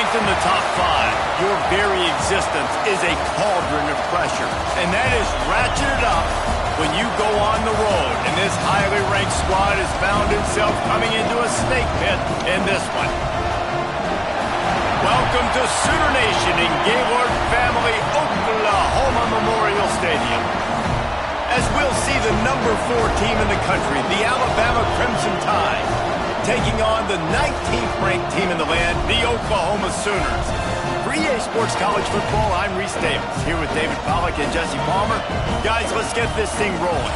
in the top 5, your very existence is a cauldron of pressure. And that is ratcheted up when you go on the road. And this highly ranked squad has found itself coming into a snake pit in this one. Welcome to Sooner Nation in Gaylord Family Oklahoma Memorial Stadium. As we'll see the number 4 team in the country, the Alabama Crimson Tide, taking on the 19th ranked team in the land, the Oklahoma Sooners. For EA Sports College Football, I'm Reese Davis, here with David Pollack and Jesse Palmer. Guys, let's get this thing rolling.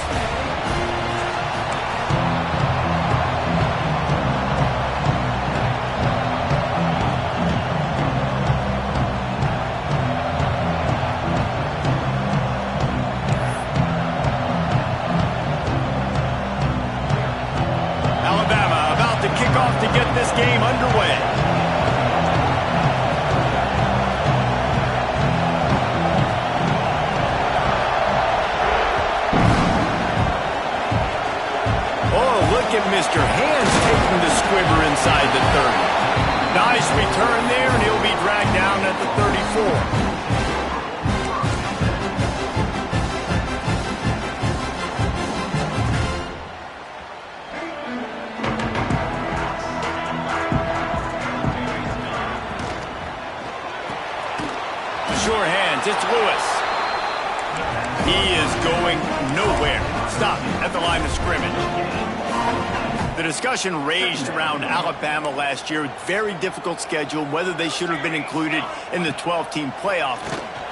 To get this game underway. Oh, look at Mr. Hands taking the squibber inside the 30. Nice return there, and he'll be dragged down at the 34. Sure hands, it's Lewis. He is going nowhere. Stop at the line of scrimmage. The discussion raged around Alabama last year. Very difficult schedule, whether they should have been included in the 12-team playoff.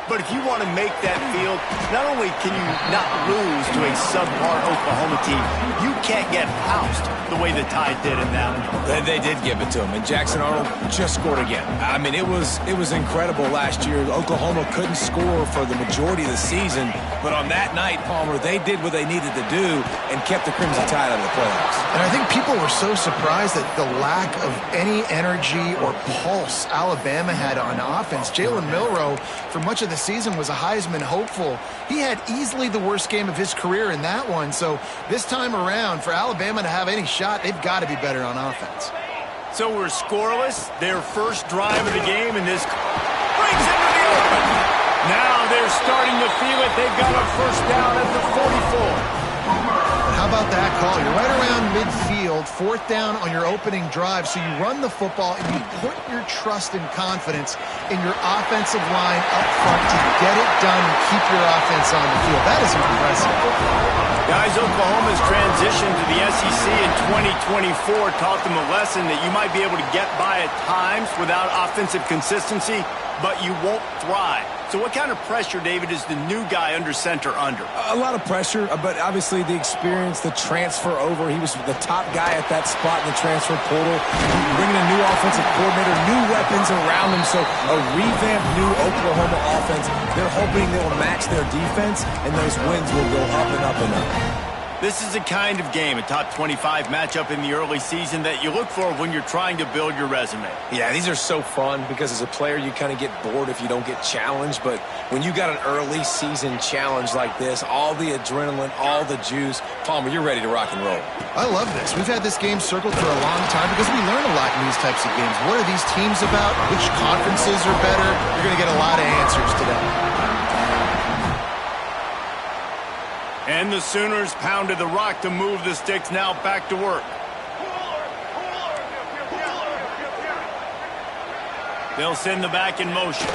But if you want to make that field, not only can you not lose to a subpar Oklahoma team, you can't get housed the way the Tide did in that one. They did give it to him, and Jackson Arnold just scored again. I mean, it was incredible last year. Oklahoma couldn't score for the majority of the season, but on that night, Palmer, they did what they needed to do and kept the Crimson Tide out of the playoffs. And I think people were so surprised at the lack of any energy or pulse Alabama had on offense. Jalen Milroe, for much of the season, was a Heisman hopeful. He had easily the worst game of his career in that one. So this time around, for Alabama to have any shot, they've got to be better on offense. So we're scoreless. Their first drive of the game, and this brings into the open. Now they're starting to feel it. They've got a first down at the 44. How about that call? You're right around midfield, 4th down on your opening drive, so you run the football and you put your trust and confidence in your offensive line up front to get it done and keep your offense on the field. That is impressive. Guys, Oklahoma's transition to the SEC in 2024 taught them a lesson that you might be able to get by at times without offensive consistency, but you won't thrive. So what kind of pressure, David, is the new guy under center under? A lot of pressure, but obviously the experience, the transfer over. He was the top guy at that spot in the transfer portal. Bringing a new offensive coordinator, new weapons around him. So a revamped new Oklahoma offense. They're hoping they will match their defense, and those wins will go up and up and up. This is the kind of game, a top 25 matchup in the early season, that you look for when you're trying to build your resume. Yeah, these are so fun because as a player, you kind of get bored if you don't get challenged. But when you got an early season challenge like this, all the adrenaline, all the juice, Palmer, you're ready to rock and roll. I love this. We've had this game circled for a long time because we learn a lot in these types of games. What are these teams about? Which conferences are better? You're going to get a lot of answers today. And the Sooners pounded the rock to move the sticks. Now back to work. They'll send the back in motion.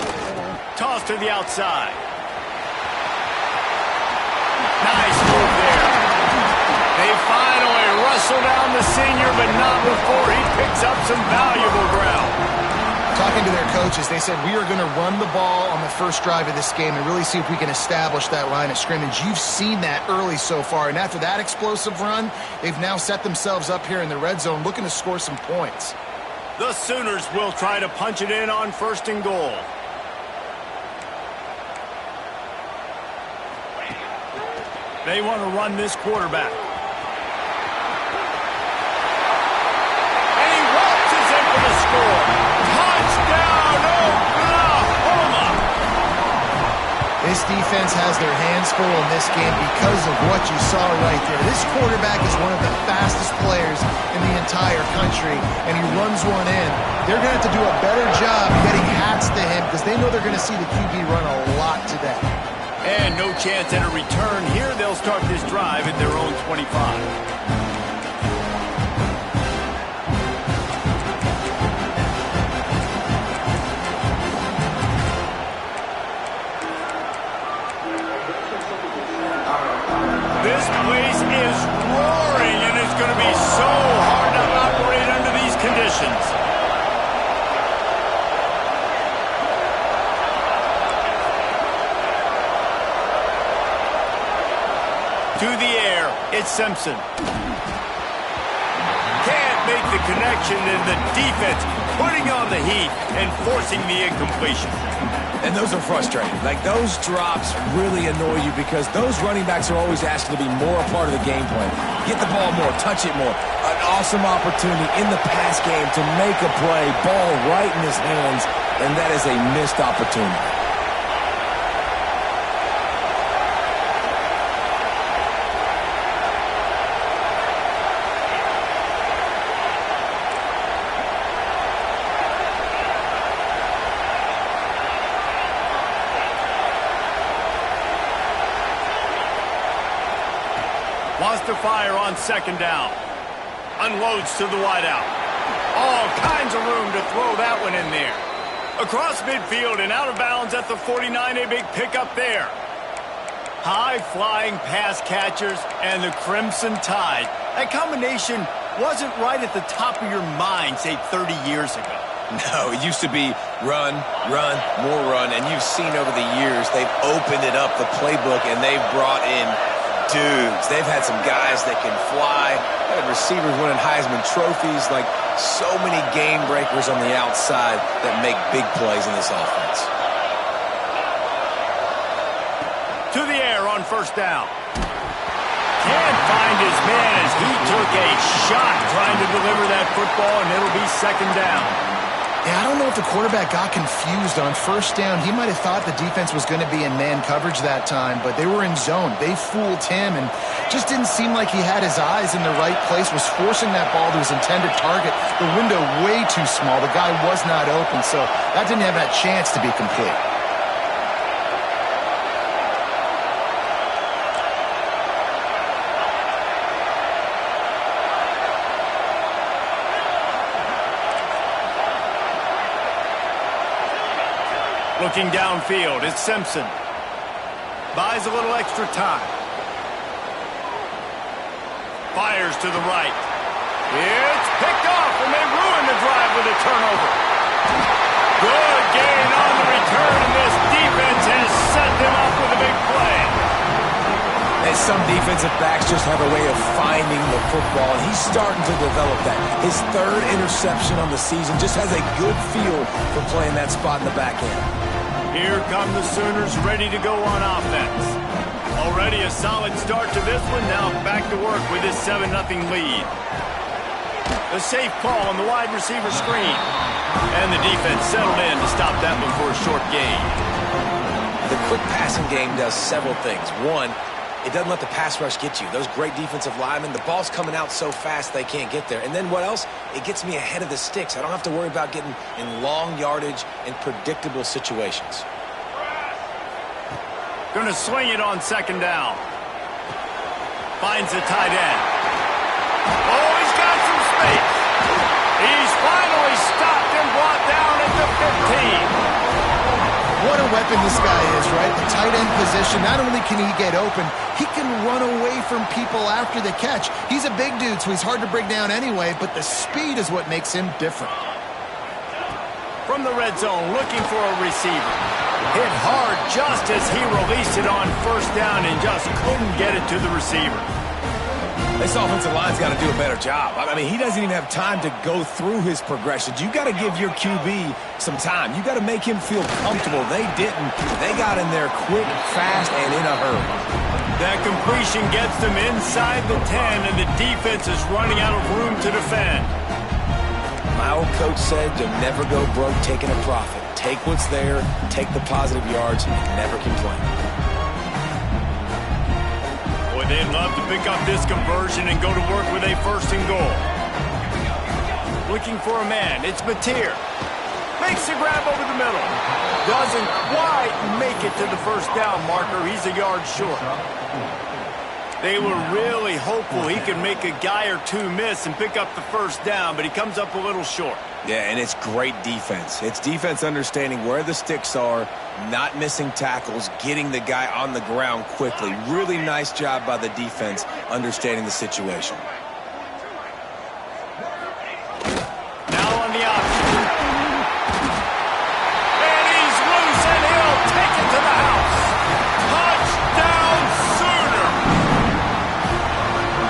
Toss to the outside. Nice move there. They finally wrestle down the senior, but not before he picks up some valuable ground. Talking to their coaches, they said, we are going to run the ball on the first drive of this game and really see if we can establish that line of scrimmage. You've seen that early so far, and after that explosive run, they've now set themselves up here in the red zone looking to score some points. The Sooners will try to punch it in on 1st and goal. They want to run this quarterback. And he waltzes in for the score. Touchdown, Oklahoma! This defense has their hands full in this game because of what you saw right there. This quarterback is one of the fastest players in the entire country, and he runs one in. They're going to have to do a better job getting hats to him because they know they're going to see the QB run a lot today. And no chance at a return here. They'll start this drive at their own 25. This place is roaring, and it's going to be so hard to operate under these conditions. To the air, it's Simpson. Can't make the connection, and the defense putting on the heat and forcing the incompletion. And those are frustrating. Like, those drops really annoy you because those running backs are always asking to be more a part of the game plan. Get the ball more, touch it more. An awesome opportunity in the pass game to make a play, ball right in his hands, and that is a missed opportunity. Wants to fire on second down. Unloads to the wideout. All kinds of room to throw that one in there. Across midfield and out of bounds at the 49, a big pickup there. High-flying pass catchers and the Crimson Tide. That combination wasn't right at the top of your mind, say, 30 years ago. No, it used to be run, run, more run, and you've seen over the years they've opened it up, the playbook, and they've brought in dudes. They've had some guys that can fly. They've had receivers winning Heisman trophies, like so many game breakers on the outside that make big plays in this offense. To the air on first down. Can't find his man as he took a shot trying to deliver that football, and it'll be second down. Yeah, I don't know if the quarterback got confused on first down. He might have thought the defense was going to be in man coverage that time, but they were in zone. They fooled him and just didn't seem like he had his eyes in the right place, was forcing that ball to his intended target. The window way too small. The guy was not open, so that didn't have that chance to be complete. Looking downfield, it's Simpson. Buys a little extra time. Fires to the right. It's picked off, and they ruin the drive with a turnover. Good gain on the return, and this defense has set them up with a big play. And some defensive backs just have a way of finding the football, and he's starting to develop that. His third interception on the season just has a good feel for playing that spot in the back end. Here come the Sooners ready to go on offense. Already a solid start to this one. Now back to work with this 7-0 lead. A safe call on the wide receiver screen. And the defense settled in to stop that one for a short gain. The quick passing game does several things. One, it doesn't let the pass rush get you. Those great defensive linemen, the ball's coming out so fast they can't get there. And then what else? It gets me ahead of the sticks. I don't have to worry about getting in long yardage and predictable situations. Going to swing it on second down. Finds the tight end. Oh, he's got some space. He's finally stopped and brought down at the 15. What a weapon this guy is, right? The tight end position, not only can he get open, he can run away from people after the catch. He's a big dude, so he's hard to bring down anyway, but the speed is what makes him different. From the red zone, looking for a receiver. Hit hard just as he released it on first down and just couldn't get it to the receiver. This offensive line's got to do a better job. I mean, he doesn't even have time to go through his progressions. You got to give your QB some time. You got to make him feel comfortable. They didn't. They got in there quick, fast, and in a hurry. That completion gets them inside the 10, and the defense is running out of room to defend. My old coach said you'll never go broke taking a profit. Take what's there, take the positive yards, and never complain. Boy, they'd love to pick up this conversion and go to work with a 1st and goal. looking for a man. It's Mateer. Makes the grab over the middle. Doesn't quite make it to the first down marker. He's a yard short. They were really hopeful he could make a guy or two miss and pick up the first down, but he comes up a little short. Yeah, and it's great defense. It's defense understanding where the sticks are, not missing tackles, getting the guy on the ground quickly. Really nice job by the defense understanding the situation. Now on the option. And he's loose, and he'll take it to the house. Touchdown, Sooner!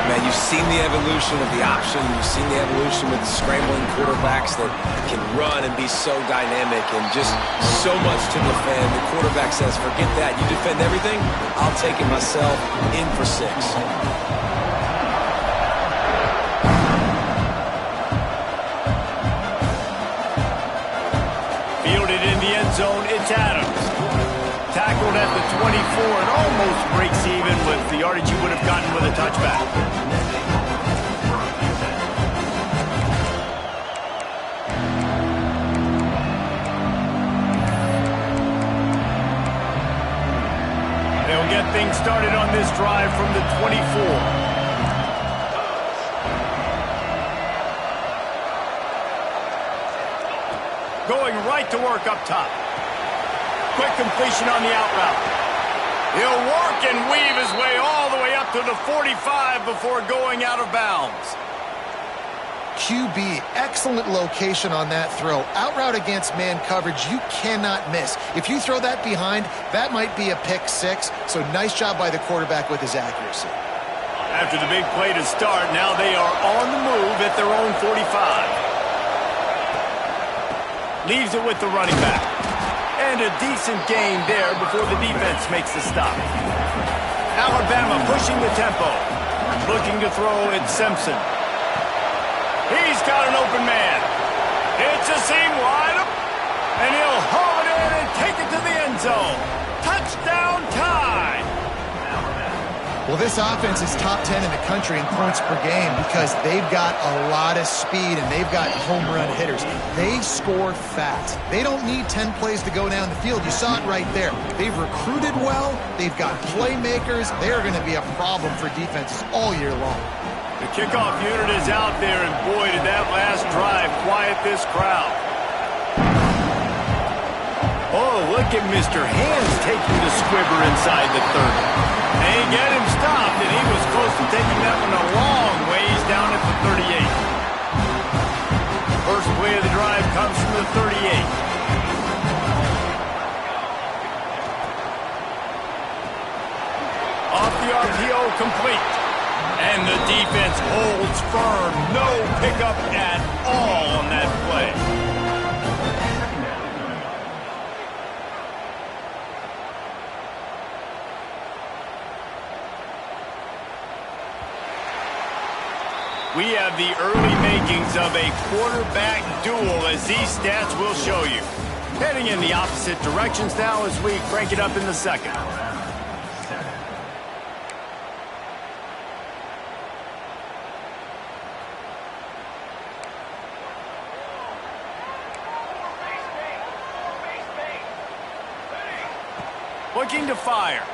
Man, you've seen the evolution of the option. You've seen the evolution with the scrambling quarterbacks that can run and be so dynamic and just so much to defend. The quarterback says, forget that. You defend everything, I'll take it myself. In for 6. Fielded in the end zone, it's Adams. Tackled at the 24 and almost breaks even with the yardage you would have gotten with a touchback. They'll get things started on this drive from the 24. Going right to work up top. Quick completion on the out route. He'll work and weave his way all the way up to the 45 before going out of bounds. QB, excellent location on that throw. Out route against man coverage, you cannot miss. If you throw that behind, that might be a pick 6. So nice job by the quarterback with his accuracy. After the big play to start, now they are on the move at their own 45. Leaves it with the running back. And a decent gain there before the defense makes the stop. Alabama pushing the tempo. Looking to throw at Simpson. He's got an open man. It's a seam wide up. And he'll haul it in and take it to the end zone. Touchdown time. Well, this offense is top 10 in the country in points per game because they've got a lot of speed and they've got home run hitters. They score fast. They don't need 10 plays to go down the field. You saw it right there. They've recruited well. They've got playmakers. They're going to be a problem for defenses all year long. The kickoff unit is out there, and boy, did that last drive quiet this crowd. Oh, look at Mr. Hands taking the squibber inside the 30. They get him stopped, and he was close to taking that one a long ways down at the 38. First play of the drive comes from the 38. Off the RPO, complete. And the defense holds firm. No pickup at all on that play. We have the early makings of a quarterback duel, as these stats will show you. Heading in the opposite directions now as we crank it up in the second. Looking to fire.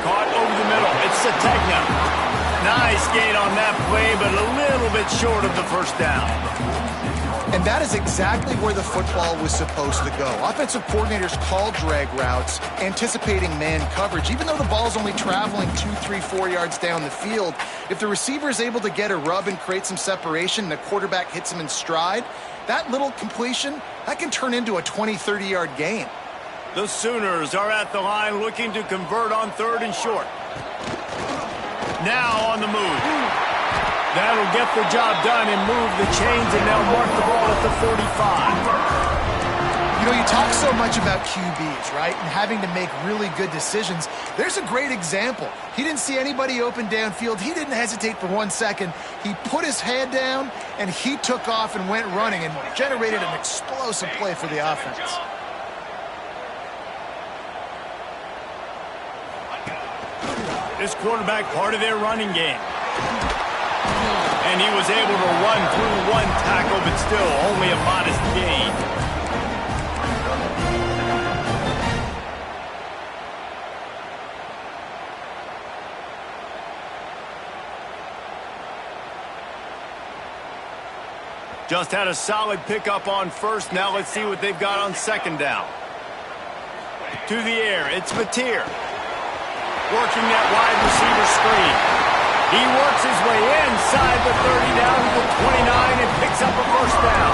Caught over the middle. It's Sategna. Nice gain on that play, but a little bit short of the first down. And that is exactly where the football was supposed to go. Offensive coordinators call drag routes, anticipating man coverage. Even though the ball's only traveling 2, 3, 4 yards down the field, if the receiver is able to get a rub and create some separation and the quarterback hits him in stride, that little completion, that can turn into a 20, 30-yard gain. The Sooners are at the line looking to convert on 3rd and short. Now on the move. That'll get the job done and move the chains, and they'll mark the ball at the 45. You know, you talk so much about QBs, right, and having to make really good decisions. There's a great example. He didn't see anybody open downfield. He didn't hesitate for 1 second. He put his head down, and he took off and went running and generated an explosive play for the offense. This quarterback part of their running game. And he was able to run through one tackle, but still only a modest gain. Just had a solid pickup on first. Now let's see what they've got on second down. To the air, it's Mateer. Working that wide receiver screen. He works his way inside the 30 down to the 29 and picks up a first down.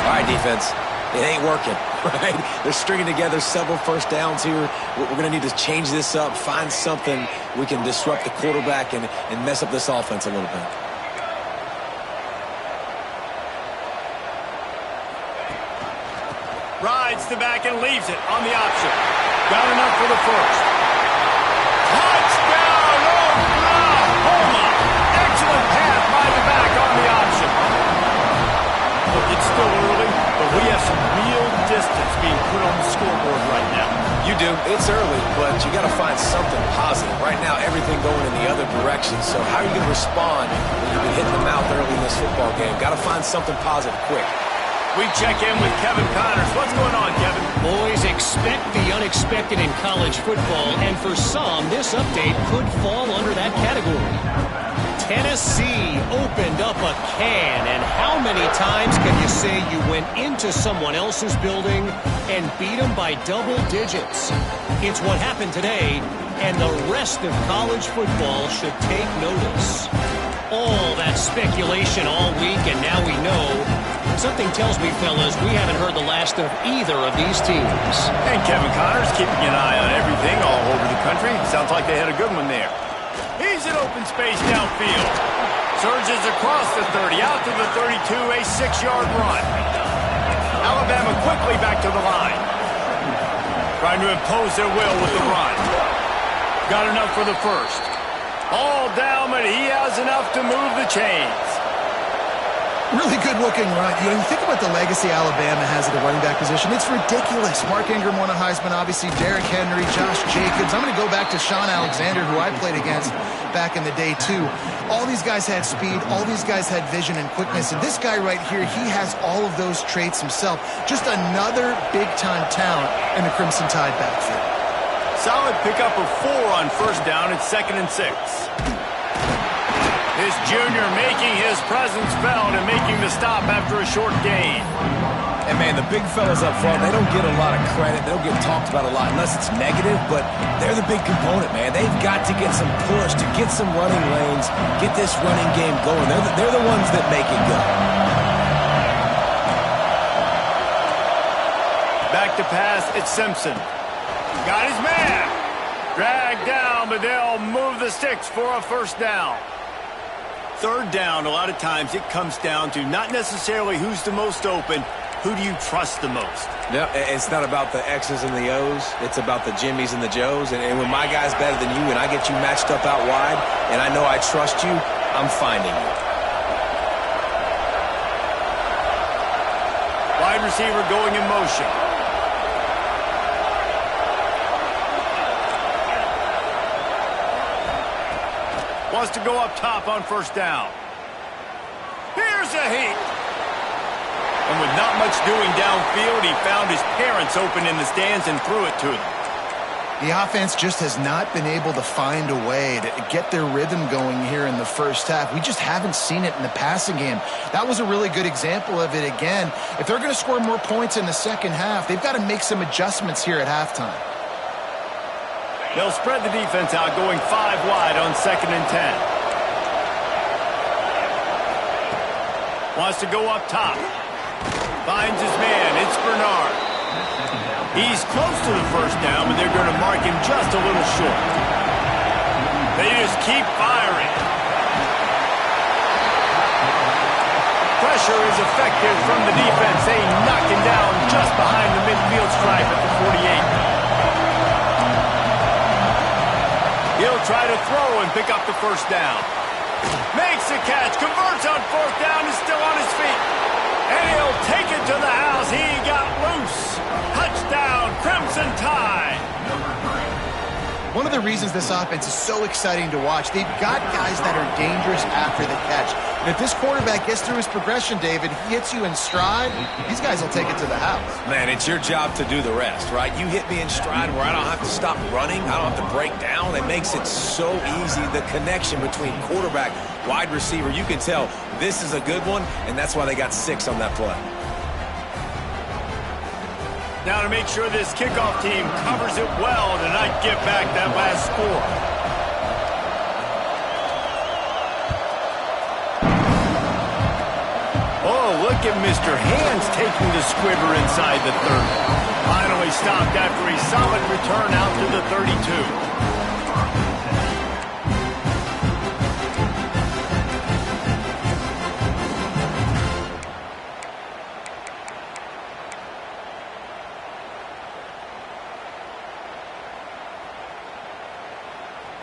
All right, defense. It ain't working, right? They're stringing together several first downs here. We're going to need to change this up, find something we can disrupt the quarterback and mess up this offense a little bit. Rides the back and leaves it on the option. Got enough for the first. Touchdown, Oklahoma! Excellent pass by the back on the option. Look, it's still early, but we have some real distance being put on the scoreboard right now. You do. It's early, but you got to find something positive. Right now, everything going in the other direction. So how are you going to respond when you've been hitting the mouth early in this football game? Got to find something positive quick. We check in with Kevin Connors. What's going on, Kevin? Boys, expect the unexpected in college football, and for some, this update could fall under that category. Tennessee opened up a can, and how many times can you say you went into someone else's building and beat them by double digits? It's what happened today, and the rest of college football should take notice. All that speculation all week, and now we know. Something tells me, fellas, we haven't heard the last of either of these teams. And Kevin Connors keeping an eye on everything all over the country. Sounds like they had a good one there. He's in open space downfield. Surges across the 30, out to the 32, a 6-yard run. Alabama quickly back to the line. Trying to impose their will with the run. Got enough for the first. All down, but he has enough to move the chains. Really good-looking run. You think about the legacy Alabama has at the running back position. It's ridiculous. Mark Ingram won a Heisman, obviously. Derrick Henry, Josh Jacobs. I'm going to go back to Sean Alexander, who I played against back in the day, too. All these guys had speed. All these guys had vision and quickness. And this guy right here, he has all of those traits himself. Just another big-time talent in the Crimson Tide backfield. Solid pickup of 4 on first down. It's 2nd and 6. This junior making his presence felt and making the stop after a short gain. And, man, the big fellas up front, they don't get a lot of credit. They don't get talked about a lot unless it's negative, but they're the big component, man. They've got to get some push, to get some running lanes, get this running game going. They're the ones that make it go. Back to pass, it's Simpson. Got his man. Dragged down, but they'll move the sticks for a first down. Third down, a lot of times it comes down to not necessarily who's the most open, who do you trust the most? Yeah, it's not about the X's and the O's. It's about the Jimmys and the Joes. And when my guy's better than you and I get you matched up out wide and I know I trust you, I'm finding you. Wide receiver going in motion. Wants to go up top on first down. Here's a heat. And with not much doing downfield, he found his parents open in the stands and threw it to them. The offense just has not been able to find a way to get their rhythm going here in the first half. We just haven't seen it in the passing game. That was a really good example of it again. If they're going to score more points in the second half, they've got to make some adjustments here at halftime. They'll spread the defense out, going 5 wide on 2nd and 10. Wants to go up top. Finds his man. It's Bernard. He's close to the first down, but they're going to mark him just a little short. They just keep firing. Pressure is effective from the defense. They knock him down just behind the midfield stripe at the 48. He'll try to throw and pick up the first down. Makes the catch, converts on 4th down, is still on his feet. And he'll take it to the house. He got loose. Touchdown, Crimson Tide. One of the reasons this offense is so exciting to watch, they've got guys that are dangerous after the catch. And if this quarterback gets through his progression, David, he hits you in stride, these guys will take it to the house. Man, it's your job to do the rest, right? You hit me in stride where I don't have to stop running. I don't have to break down. It makes it so easy. The connection between quarterback, wide receiver, you can tell this is a good one, and that's why they got 6 on that play. Now to make sure this kickoff team covers it well to not give back that last score. Oh, look at Mr. Hands taking the squibber inside the 30. Finally stopped after a solid return out to the 32.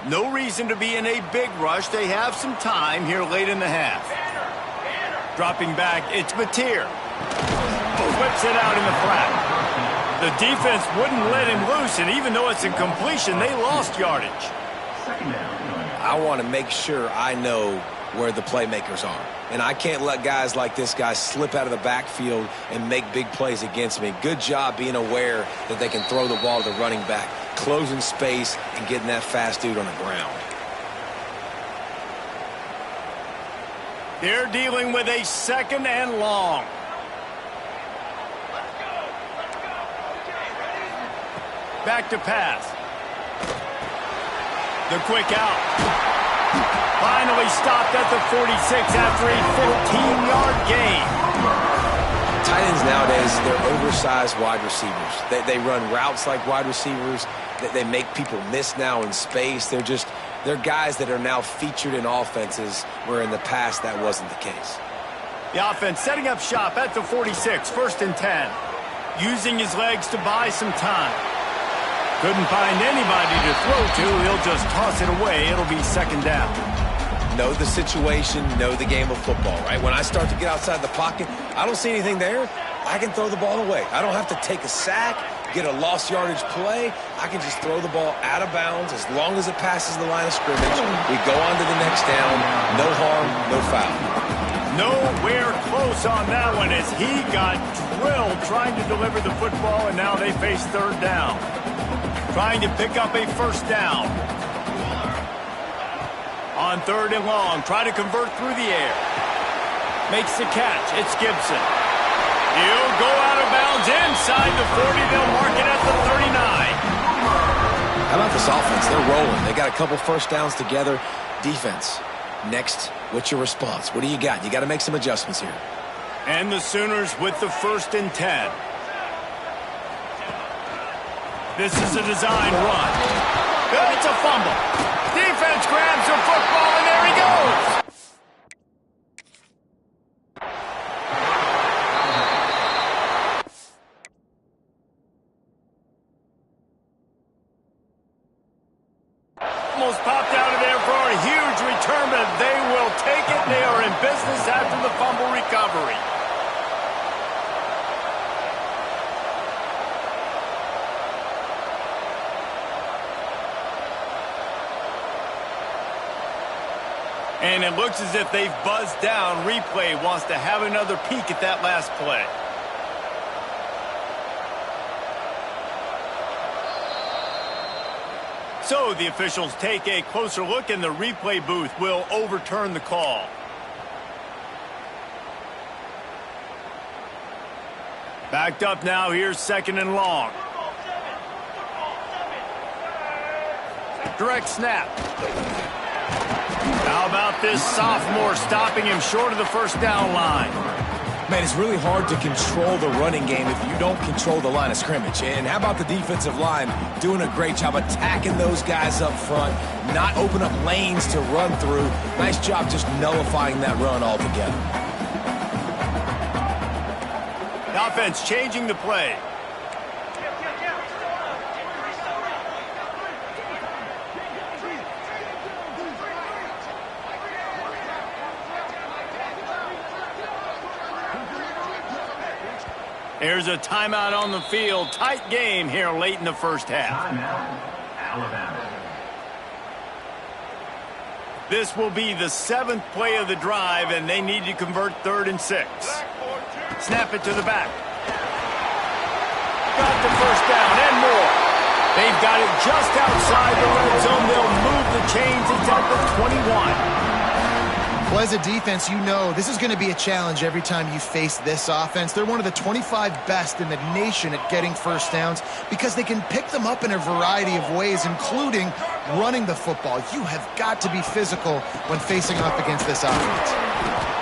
No reason to be in a big rush. They have some time here late in the half. Dropping back, it's Mateer. Whips it out in the flat. The defense wouldn't let him loose, and even though it's a completion, they lost yardage. I want to make sure I know where the playmakers are. And I can't let guys like this guy slip out of the backfield and make big plays against me. Good job being aware that they can throw the ball to the running back, closing space and getting that fast dude on the ground. They're dealing with a 2nd and long. Back to pass. The quick out. Finally stopped at the 46 after a 15-yard gain. Tight ends nowadays, they're oversized wide receivers. They run routes like wide receivers. They make people miss now in space. They're guys that are now featured in offenses where in the past that wasn't the case. The offense setting up shop at the 46, 1st and 10. Using his legs to buy some time. Couldn't find anybody to throw to. He'll just toss it away. It'll be 2nd down. Know the situation, know the game of football, right? When I start to get outside the pocket, I don't see anything there. I can throw the ball away. I don't have to take a sack, get a lost yardage play. I can just throw the ball out of bounds as long as it passes the line of scrimmage. We go on to the next down. No harm, no foul. Nowhere close on that one as he got drilled trying to deliver the football, and now they face 3rd down. Trying to pick up a 1st down. On 3rd and long, try to convert through the air. Makes the catch. It's Gibson. He'll go out of bounds inside the 40. They'll mark it at the 39. How about this offense? They're rolling. They got a couple 1st downs together. Defense. Next, what's your response? What do you got? You got to make some adjustments here. And the Sooners with the 1st and 10. This is a design run. It's a fumble. Defense grabs the football, and there he goes. Almost popped out of there for a huge return, but they will take it. They are in business after the fumble recovery. And it looks as if they've buzzed down. Replay wants to have another peek at that last play. So the officials take a closer look, and the replay booth will overturn the call. Backed up now. Here's 2nd and long. Direct snap. How about this sophomore stopping him short of the 1st down line? Man, it's really hard to control the running game if you don't control the line of scrimmage. And how about the defensive line doing a great job attacking those guys up front, not open up lanes to run through. Nice job just nullifying that run altogether. The offense changing the play. There's a timeout on the field. Tight game here late in the 1st half. Timeout, Alabama. This will be the 7th play of the drive, and they need to convert 3rd and 6. Snap it to the back. Got the first down and more. They've got it just outside the red zone. They'll move the chains. It's at the 21. Well, as a defense, you know this is going to be a challenge every time you face this offense. They're one of the 25 best in the nation at getting first downs because they can pick them up in a variety of ways, including running the football. You have got to be physical when facing off against this offense.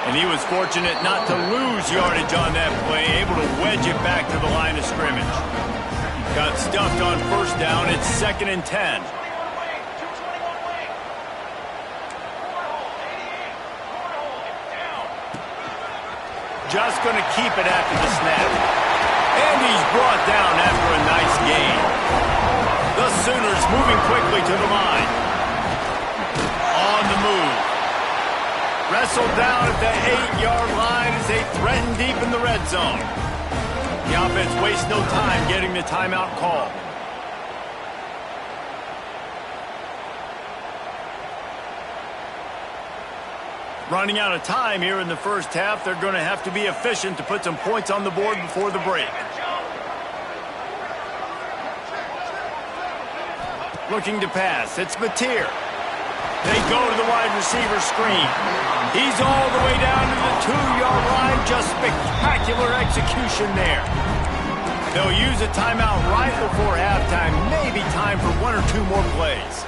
And he was fortunate not to lose yardage on that play, able to wedge it back to the line of scrimmage. Got stuffed on first down. It's 2nd and 10. Just going to keep it after the snap. And he's brought down after a nice gain. The Sooners moving quickly to the line. On the move. Wrestled down at the 8-yard line as they threaten deep in the red zone. The offense wastes no time getting the timeout call. Running out of time here in the first half. They're going to have to be efficient to put some points on the board before the break. Looking to pass. It's Mateer. They go to the wide receiver screen. He's all the way down to the 2-yard line. Just spectacular execution there. They'll use a timeout right before halftime. Maybe time for 1 or 2 more plays.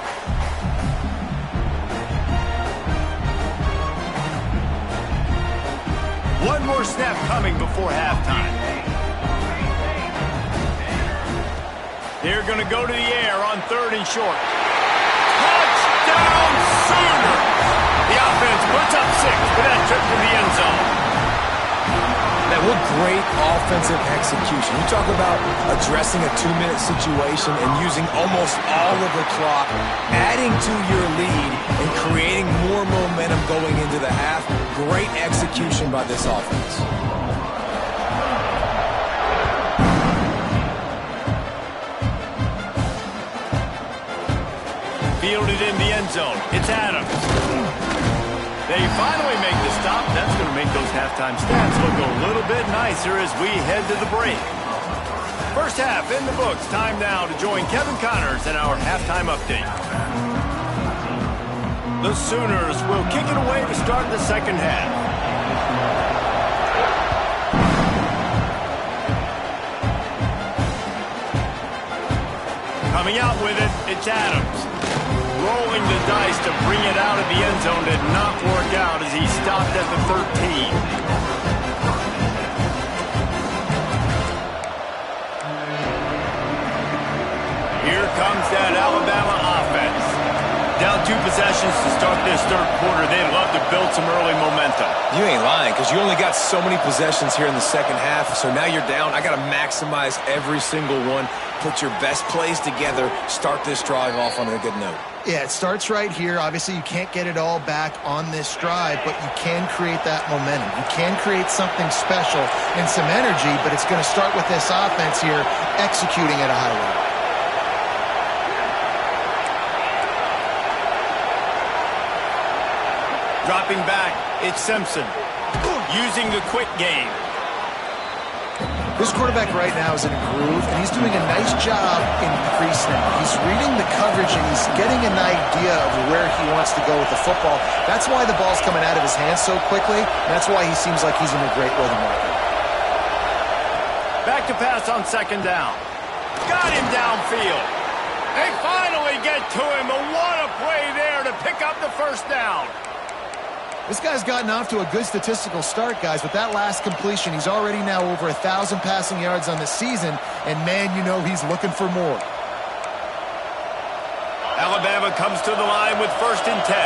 One more snap coming before halftime. They're going to go to the air on 3rd and short. Touchdown Sooners! The offense puts up 6 for that trip to the end zone. Man, what great offensive execution. You talk about addressing a 2-minute situation and using almost all of the clock, adding to your lead and creating more momentum going into the half. Great execution by this offense. Fielded in the end zone. It's Adams. They finally make the stop. That's going to make those halftime stats look a little bit nicer as we head to the break. First half in the books. Time now to join Kevin Connors in our halftime update. The Sooners will kick it away to start the second half. Coming out with it, it's Adams. Rolling the dice to bring it out of the end zone did not work out as he stopped at the 13. Here comes that Alabama offense. Down 2 possessions to start this third quarter. They'd love to build some early momentum. You ain't lying, because you only got so many possessions here in the second half, so now you're down. I got to maximize every single one. Put your best plays together. Start this drive off on a good note. Yeah, it starts right here. Obviously, you can't get it all back on this drive, but you can create that momentum. You can create something special and some energy, but it's going to start with this offense here executing at a high level. Dropping back, it's Simpson. Using the quick game. This quarterback right now is in a groove, and he's doing a nice job in pre-snap. He's reading the coverage, and he's getting an idea of where he wants to go with the football. That's why the ball's coming out of his hands so quickly, and that's why he seems like he's in a great rhythm right now. Back to pass on 2nd down. Got him downfield. They finally get to him. What a play there to pick up the first down. This guy's gotten off to a good statistical start, guys. With that last completion, he's already now over 1,000 passing yards on the season, and man, you know he's looking for more. Alabama comes to the line with 1st and 10.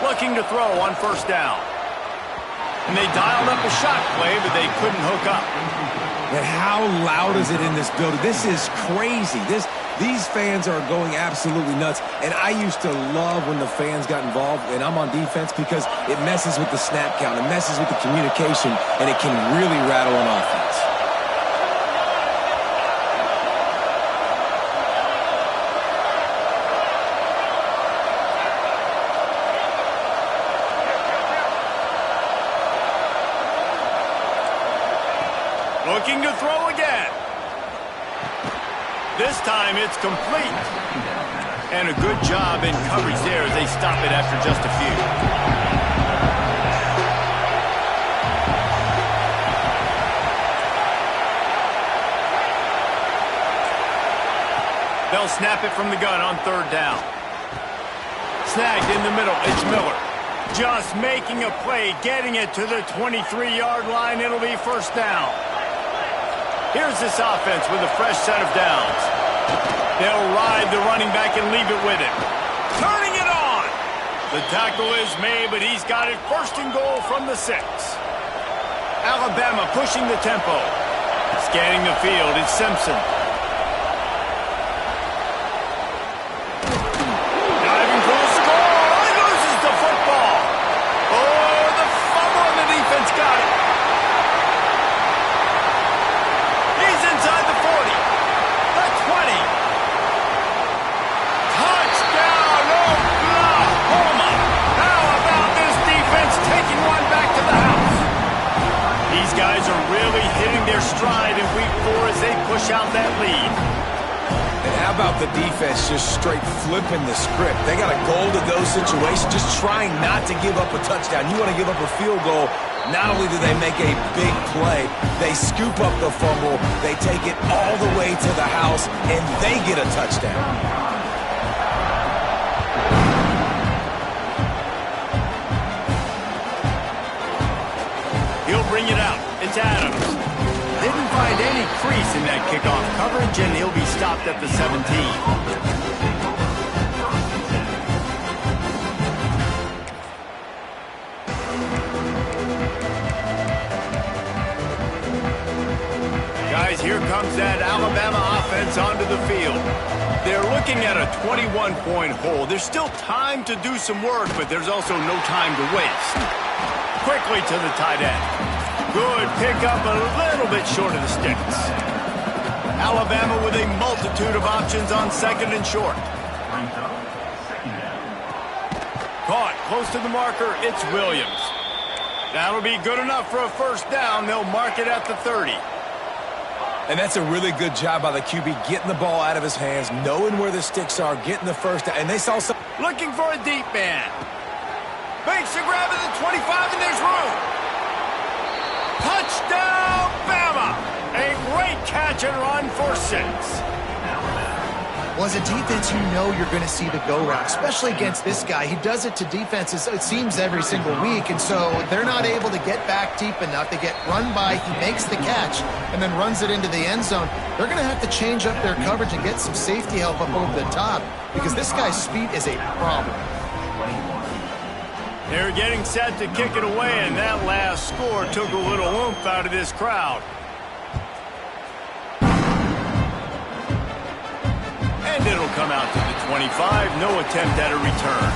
Looking to throw on 1st down. And they dialed up a shot play, but they couldn't hook up. And how loud is it in this building? This is crazy. These fans are going absolutely nuts. And I used to love when the fans got involved, and I'm on defense, because it messes with the snap count, it messes with the communication, and it can really rattle an offense. looking to throw again. This time it's complete. And a good job in coverage there as they stop it after just a few. They'll snap it from the gun on third down. Snagged in the middle. It's Miller. Just making a play, getting it to the 23-yard line. It'll be first down. Here's this offense with a fresh set of downs. They'll ride the running back and leave it with him. Turning it on. The tackle is made, but he's got it first and goal from the 6. Alabama pushing the tempo. Scanning the field, it's Simpson. Diving for the score. He loses the football. Oh, the fumble and the defense got it. He's inside the 40. The 20. Touchdown, Oklahoma. How about this defense taking one back to the house? These guys are really hitting their stride in week 4 as they push out that lead. And how about the defense just straight flipping the script? They got a goal-to-go situation, just trying not to give up a touchdown. You want to give up a field goal, not only do they make a big play, they scoop up the fumble, they take it all the way to the house, and they get a touchdown. He'll bring it out. It's Adams. Didn't find any crease in that kickoff coverage, and he'll be stopped at the 17. Guys, here comes that Alabama offense onto the field. They're looking at a 21-point hole. There's still time to do some work, but there's also no time to waste. Quickly to the tight end. Good pickup, a little bit short of the sticks. Alabama with a multitude of options on second and short. Caught close to the marker, it's Williams. That'll be good enough for a first down. They'll mark it at the 30. And that's a really good job by the QB, getting the ball out of his hands, knowing where the sticks are, getting the first down. And they saw some. Looking for a deep man. Makes the grab at the 25, and there's room. Touchdown, Bama! A great catch and run for 6. Well, as a defense, you know you're going to see the go route, especially against this guy. He does it to defenses, it seems, every single week, and so they're not able to get back deep enough. They get run by, he makes the catch, and then runs it into the end zone. They're going to have to change up their coverage and get some safety help up over the top because this guy's speed is a problem. They're getting set to kick it away, and that last score took a little oomph out of this crowd. And it'll come out to the 25. No attempt at a return.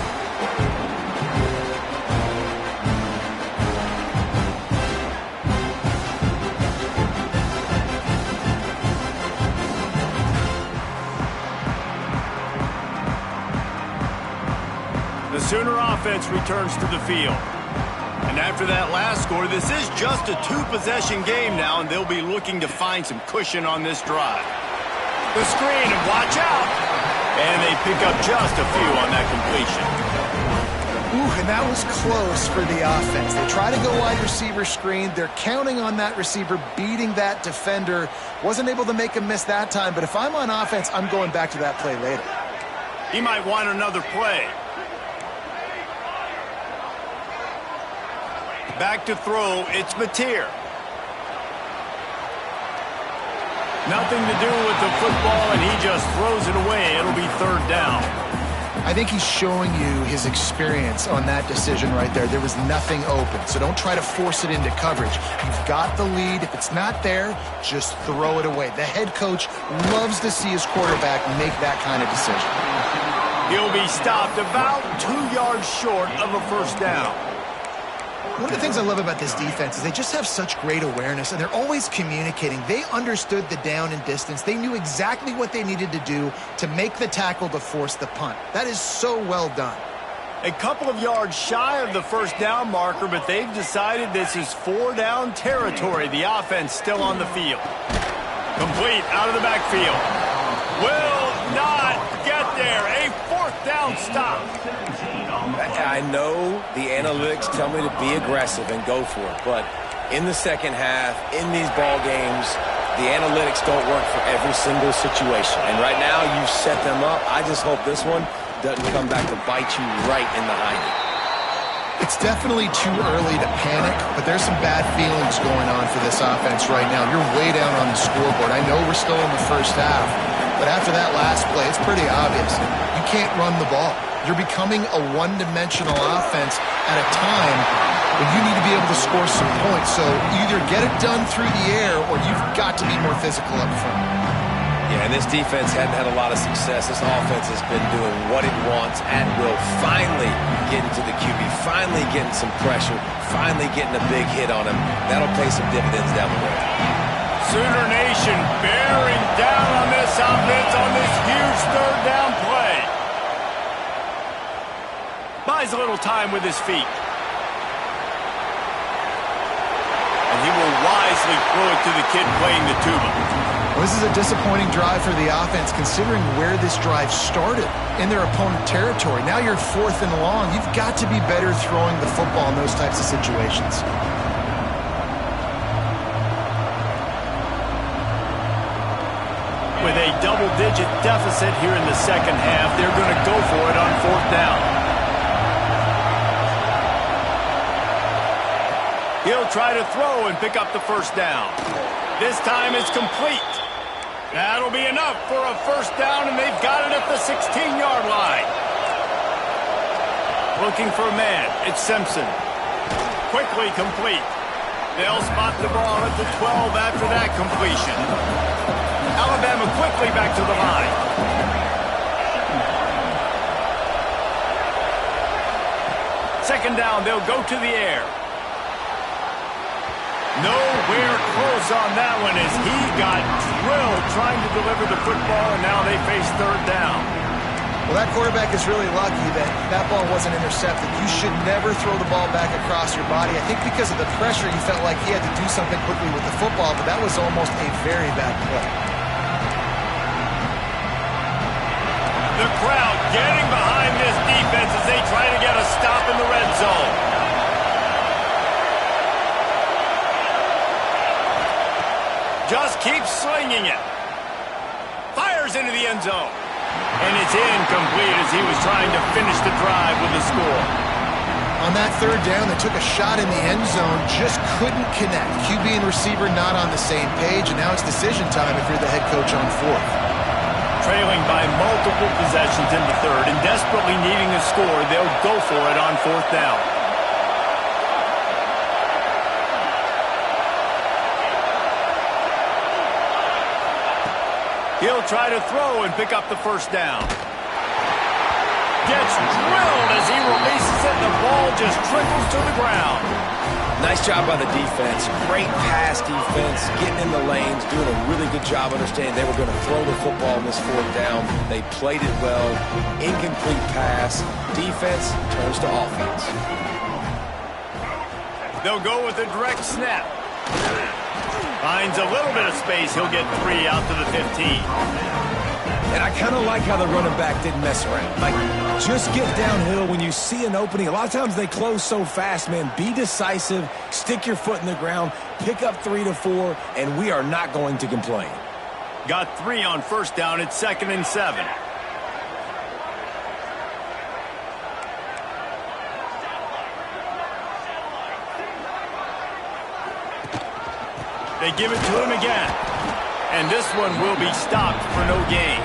The Sooner offense returns to the field. And after that last score, this is just a 2-possession game now, and they'll be looking to find some cushion on this drive. The screen, and watch out! And they pick up just a few on that completion. Ooh, and that was close for the offense. They try to go wide receiver screen. They're counting on that receiver beating that defender. Wasn't able to make him miss that time, but if I'm on offense, I'm going back to that play later. He might want another play. Back to throw, it's Mateer. Nothing to do with the football, and he just throws it away. It'll be third down. I think he's showing you his experience on that decision right there. There was nothing open, so don't try to force it into coverage. You've got the lead. If it's not there, just throw it away. The head coach loves to see his quarterback make that kind of decision. He'll be stopped about 2 yards short of a first down. One of the things I love about this defense is they just have such great awareness, and they're always communicating. They understood the down and distance. They knew exactly what they needed to do to make the tackle to force the punt. That is so well done. A couple of yards shy of the first down marker, but they've decided this is 4-down territory. The offense still on the field. Complete out of the backfield. Will not get there. A 4th down stop. I know the analytics tell me to be aggressive and go for it, but in the second half, in these ball games, the analytics don't work for every single situation. And right now, you've set them up. I just hope this one doesn't come back to bite you right in the hiney. It's definitely too early to panic, but there's some bad feelings going on for this offense right now. You're way down on the scoreboard. I know we're still in the first half, but after that last play, it's pretty obvious. You can't run the ball. You're becoming a one-dimensional offense at a time when you need to be able to score some points. So either get it done through the air or you've got to be more physical up front. Yeah, and this defense hadn't had a lot of success. This offense has been doing what it wants and will finally get into the QB, finally getting some pressure, finally getting a big hit on him. That'll pay some dividends down the road. Sooner Nation bearing down on this offense on this huge 3rd down play. Buys a little time with his feet. And he will wisely throw it to the kid playing the tuba. Well, this is a disappointing drive for the offense considering where this drive started in their opponent territory. Now you're 4th and long. You've got to be better throwing the football in those types of situations. With a double-digit deficit here in the second half, they're going to go for it on 4th down. He'll try to throw and pick up the first down. This time it's complete. That'll be enough for a first down, and they've got it at the 16-yard line. Looking for a man. It's Simpson. Quickly complete. They'll spot the ball at the 12 after that completion. Alabama quickly back to the line. Second down, they'll go to the air. Nowhere close on that one as he got drilled trying to deliver the football, and now they face 3rd down. Well, that quarterback is really lucky that that ball wasn't intercepted. You should never throw the ball back across your body. I think because of the pressure, he felt like he had to do something quickly with the football, but that was almost a very bad play. The crowd getting behind this defense as they try to get a stop in the red zone. Just keeps slinging it. Fires into the end zone. And it's incomplete as he was trying to finish the drive with the score. On that 3rd down, they took a shot in the end zone, just couldn't connect. QB and receiver not on the same page, and now it's decision time if you're the head coach on 4th. Trailing by multiple possessions in the 3rd and desperately needing a score, they'll go for it on 4th down. He'll try to throw and pick up the first down. Gets drilled as he releases it. The ball just trickles to the ground. Nice job by the defense. Great pass defense, getting in the lanes, doing a really good job understanding they were going to throw the football on this 4th down. They played it well. Incomplete pass. Defense turns to offense. They'll go with a direct snap. Finds a little bit of space. He'll get 3 out to the 15. And I kind of like how the running back didn't mess around. Like, just get downhill when you see an opening. A lot of times they close so fast, man. Be decisive. Stick your foot in the ground. Pick up 3 to 4, and we are not going to complain. Got 3 on first down. It's 2nd and 7. They give it to him again. And this one will be stopped for no gain.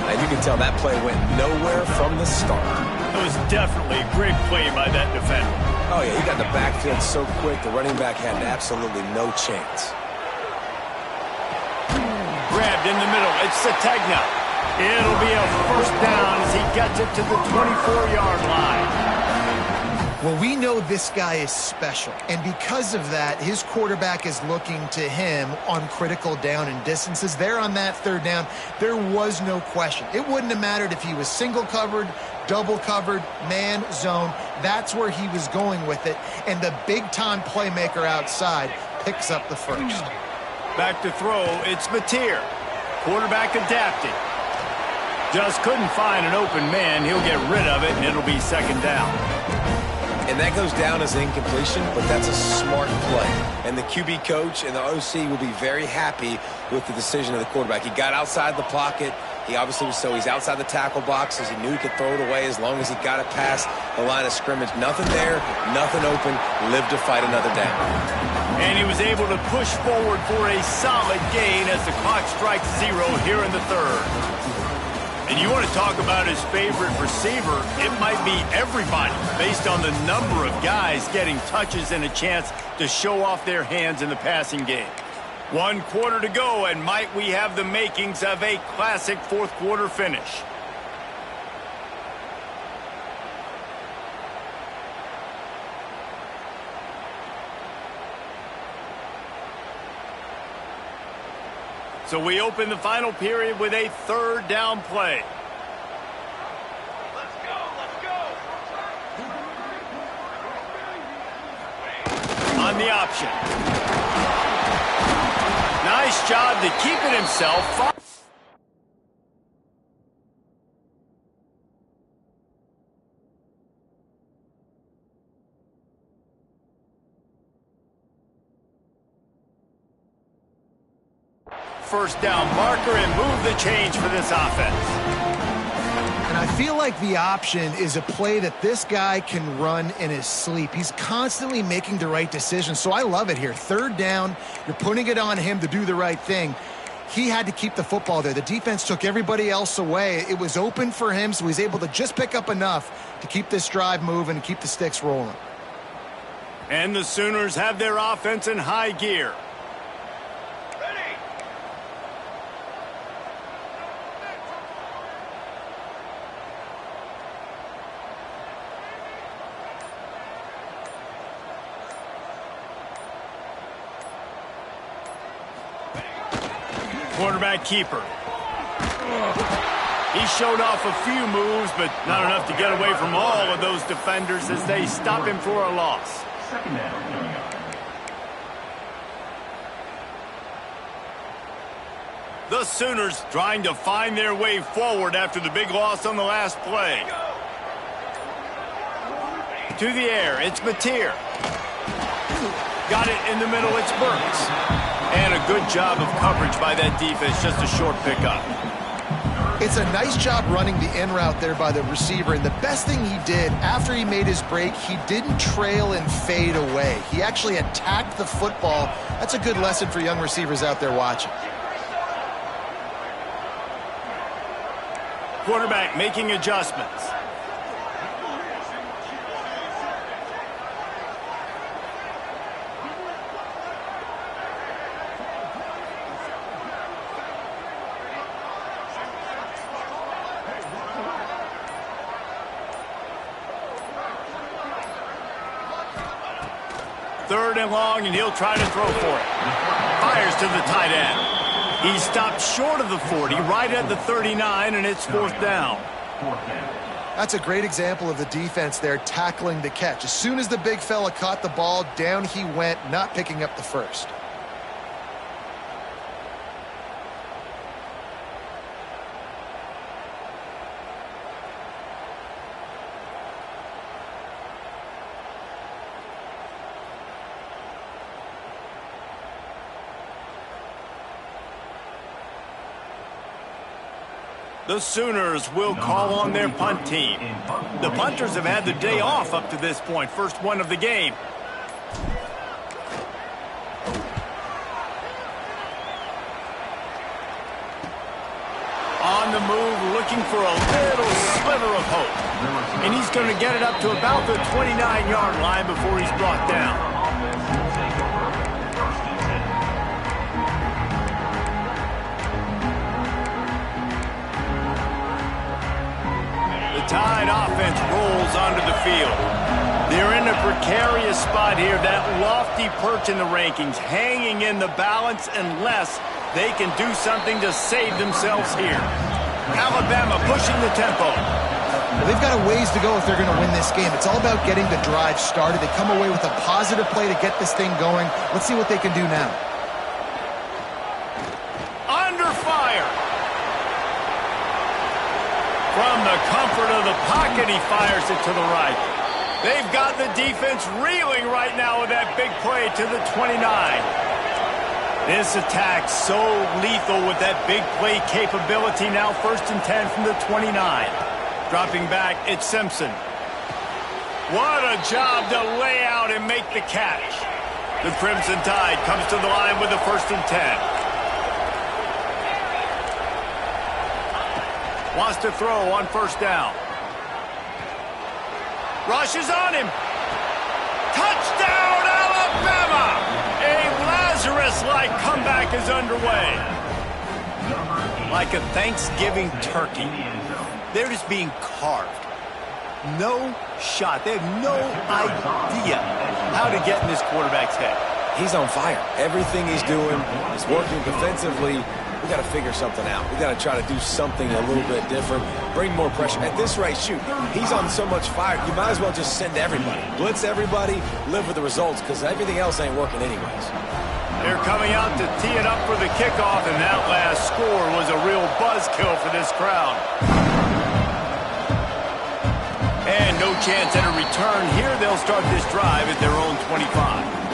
And you can tell that play went nowhere from the start. It was definitely a great play by that defender. Oh, yeah, he got the backfield so quick, the running back had absolutely no chance. Grabbed in the middle. It's Sategna. It'll be a first down as he gets it to the 24-yard line. Well, we know this guy is special, and because of that, his quarterback is looking to him on critical down and distances. There on that third down, there was no question. It wouldn't have mattered if he was single covered, double covered, man, zone. That's where he was going with it, and the big-time playmaker outside picks up the first. Back to throw, it's Mateer. Quarterback adapted. Just couldn't find an open man. He'll get rid of it, and it'll be second down. And that goes down as an incompletion, but that's a smart play. And the QB coach and the OC will be very happy with the decision of the quarterback. He got outside the pocket. He obviously was he's outside the tackle boxes. He knew he could throw it away as long as he got it past the line of scrimmage. Nothing there, nothing open. Live to fight another down. And he was able to push forward for a solid gain as the clock strikes 0 here in the third. And you want to talk about his favorite receiver, it might be everybody based on the number of guys getting touches and a chance to show off their hands in the passing game. 1 quarter to go, and might we have the makings of a classic fourth quarter finish. So we open the final period with a third down play. Let's go. On the option. Nice job to keep it himself. First down marker and move the change for this offense. And I feel like the option is a play that this guy can run in his sleep. He's constantly making the right decision, so I love it here. Third down, you're putting it on him to do the right thing. He had to keep the football there. The defense took everybody else away. It was open for him, so he's able to just pick up enough to keep this drive moving and keep the sticks rolling. And the Sooners have their offense in high gear. Quarterback keeper. He showed off a few moves, but not enough to get away from all of those defenders as they stop him for a loss. The Sooners trying to find their way forward after the big loss on the last play. To the air, it's Mateer. Got it in the middle, it's Burks. And a good job of coverage by that defense, just a short pickup. It's a nice job running the in route there by the receiver, and the best thing he did after he made his break, he didn't trail and fade away. He actually attacked the football. That's a good lesson for young receivers out there watching. Quarterback making adjustments. Third and long, and he'll try to throw for it. Fires to the tight end. He stopped short of the 40, right at the 39, and it's fourth down. That's a great example of the defense there tackling the catch. As soon as the big fella caught the ball, down he went, not picking up the first. The Sooners will call on their punt team. The punters have had the day off up to this point. First one of the game. On the move, looking for a little sliver of hope. And he's going to get it up to about the 29-yard line before he's brought down. The Tide offense rolls onto the field. They're in a precarious spot here, that lofty perch in the rankings, hanging in the balance unless they can do something to save themselves here. Alabama pushing the tempo. Well, they've got a ways to go if they're going to win this game. It's all about getting the drive started. They come away with a positive play to get this thing going. Let's see what they can do now. Under fire. From the comfort of the pocket, he fires it to the right. They've got the defense reeling right now with that big play to the 29. This attack so lethal with that big play capability. Now 1st and 10 from the 29. Dropping back, it's Simpson. What a job to lay out and make the catch. The Crimson Tide comes to the line with the 1st and 10. Wants to throw on 1st down. Rushes on him. Touchdown, Alabama! A Lazarus-like comeback is underway. Like a Thanksgiving turkey, they're just being carved. No shot. They have no idea how to get in this quarterback's head. He's on fire. Everything he's doing is working defensively. We got to figure something out. We got to try to do something a little bit different. Bring more pressure. At this rate, shoot, he's on so much fire, you might as well just send everybody. Blitz everybody, live with the results, because everything else ain't working anyways. They're coming out to tee it up for the kickoff, and that last score was a real buzzkill for this crowd. And no chance at a return here. They'll start this drive at their own 25.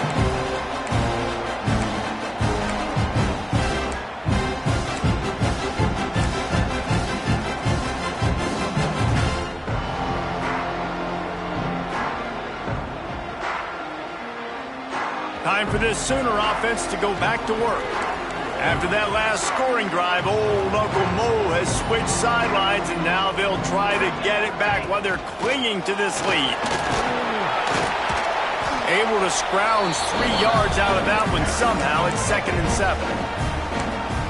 Time for this Sooner offense to go back to work. After that last scoring drive, old Uncle Mo has switched sidelines, and now they'll try to get it back while they're clinging to this lead. Able to scrounge 3 yards out of that one somehow. It's 2nd and 7.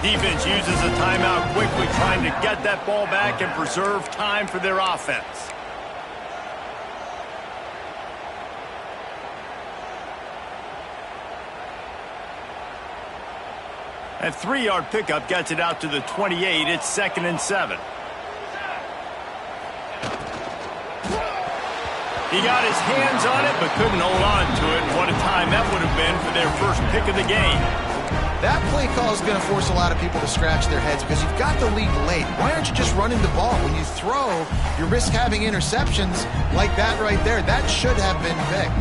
Defense uses a timeout quickly, trying to get that ball back and preserve time for their offense. That 3-yard pickup gets it out to the 28. It's 2nd and 7. He got his hands on it, but couldn't hold on to it. What a time that would have been for their first pick of the game. That play call is going to force a lot of people to scratch their heads because you've got the lead late. Why aren't you just running the ball? When you throw, you risk having interceptions like that right there. That should have been picked.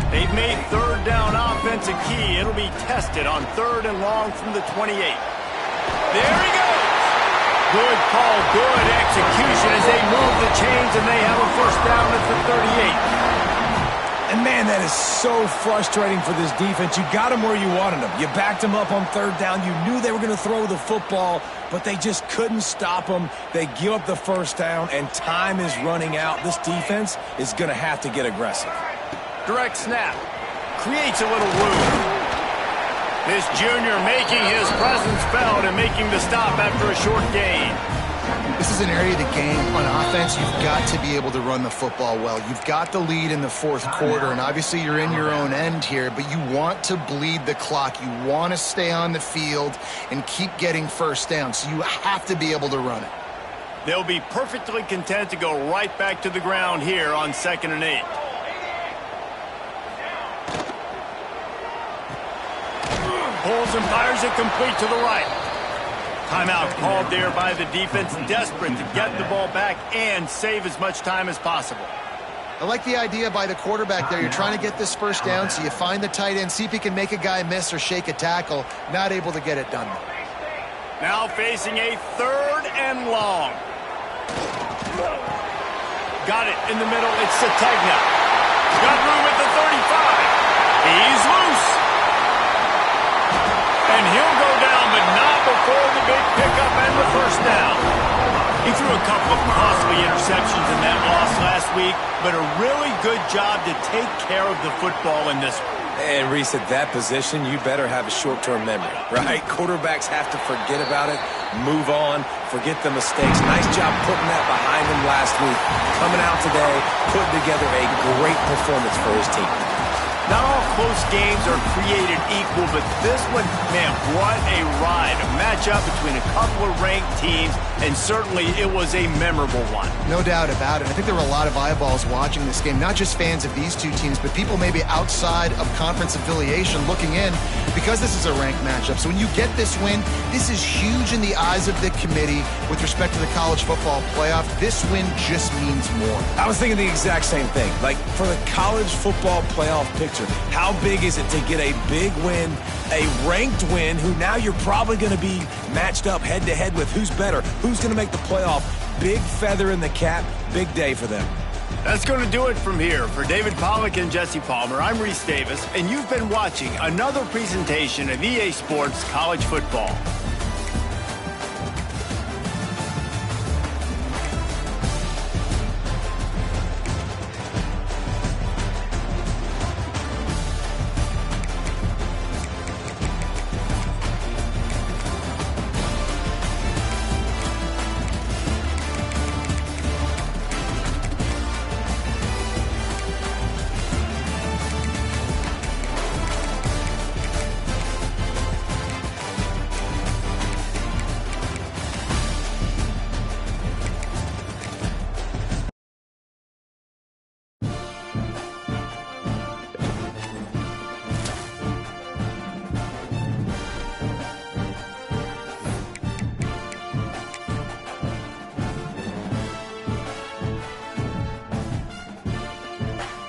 They've made 3rd down offense a key. It'll be tested on 3rd and long from the 28. There he goes. Good call, good execution as they move the chains, and they have a 1st down at the 38. And man, that is so frustrating for this defense. You got them where you wanted them. You backed them up on 3rd down. You knew they were going to throw the football, but they just couldn't stop them. They give up the 1st down, and time is running out. This defense is going to have to get aggressive. Direct snap. Creates a little room. This junior making his presence felt and making the stop after a short gain. This is an area of the game on offense you've got to be able to run the football well. You've got the lead in the 4th quarter, and obviously you're in your own end here, but you want to bleed the clock. You want to stay on the field and keep getting 1st down, so you have to be able to run it. They'll be perfectly content to go right back to the ground here on 2nd and 8. Pulls and fires it complete to the right. Timeout called there by the defense, desperate to get the ball back and save as much time as possible. I like the idea by the quarterback there. You're trying to get this 1st down, so you find the tight end, see if he can make a guy miss or shake a tackle. Not able to get it done. Now facing a 3rd and long. Got it in the middle. It's Sategna. Got room at the 35. He's loose. And he'll go down, but not before the big pickup and the 1st down. He threw a couple of costly interceptions in that loss last week, but a really good job to take care of the football in this one. And Reese, at that position, you better have a short-term memory, right? Quarterbacks have to forget about it, move on, forget the mistakes. Nice job putting that behind them last week, coming out today, putting together a great performance for his team. Not all close games are created equal, but this one, man, what a ride. A matchup between a couple of ranked teams, and certainly it was a memorable one. No doubt about it. I think there were a lot of eyeballs watching this game, not just fans of these two teams, but people maybe outside of conference affiliation looking in because this is a ranked matchup. So when you get this win, this is huge in the eyes of the committee with respect to the college football playoff. This win just means more. I was thinking the exact same thing. Like, for the college football playoff picture, how big is it to get a big win, a ranked win, who now you're probably going to be matched up head-to-head with who's better, who's going to make the playoff. Big feather in the cap, big day for them. That's going to do it from here. For David Pollack and Jesse Palmer, I'm Reese Davis, and you've been watching another presentation of EA Sports College Football.